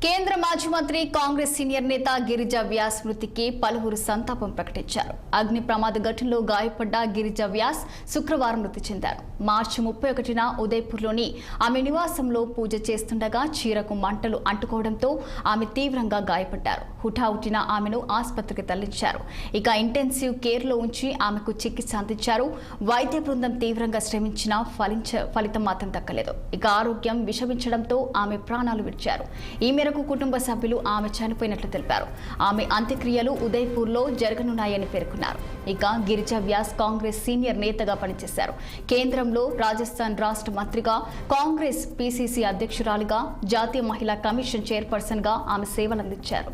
కేంద్ర మాజీ మంత్రి కాంగ్రెస్ సీనియర్ నేత గిరిజా వ్యాస్ మృతికి పలువురు సంతాపం ప్రకటించారు. అగ్ని ప్రమాద ఘటనలో గాయపడ్డ గిరిజా వ్యాస్ శుక్రవారం మృతి చెందారు. మార్చి 31న ఉదయపూర్లోని ఆమె నివాసంలో పూజ చేస్తుండగా చీరకు మంటలు అంటుకోవడంతో ఆమె తీవ్రంగా గాయపడ్డారు. హుటాహుటిన ఆమెను ఆసుపత్రికి తరలించారు. ఇక ఇంటెన్సివ్ కేర్లో ఉంచి ఆమెకు చికిత్స అందించారు. వైద్య బృందం తీవ్రంగా శ్రమించినా ఫలితం మాత్రం దక్కలేదు. ఇక ఆరోగ్యం విషమించడంతో ఆమె ప్రాణాలు విడిచారు. ఈ మేరకు కుటుంబ సభ్యులు ఆమె చనిపోయినట్లు తెలిపారు. ఆమె అంత్యక్రియలు ఉదయపూర్లో జరగనున్నాయని పేర్కొన్నారు. ఇక గిరిజా వ్యాస్ కాంగ్రెస్ సీనియర్ నేతగా పనిచేశారు. కేంద్రంలో రాజస్థాన్ రాష్ట్ర మంత్రిగా, కాంగ్రెస్ పీసీసీ అధ్యక్షురాలిగా, జాతీయ మహిళా కమిషన్ చైర్పర్సన్ గా ఆమె సేవలందించారు.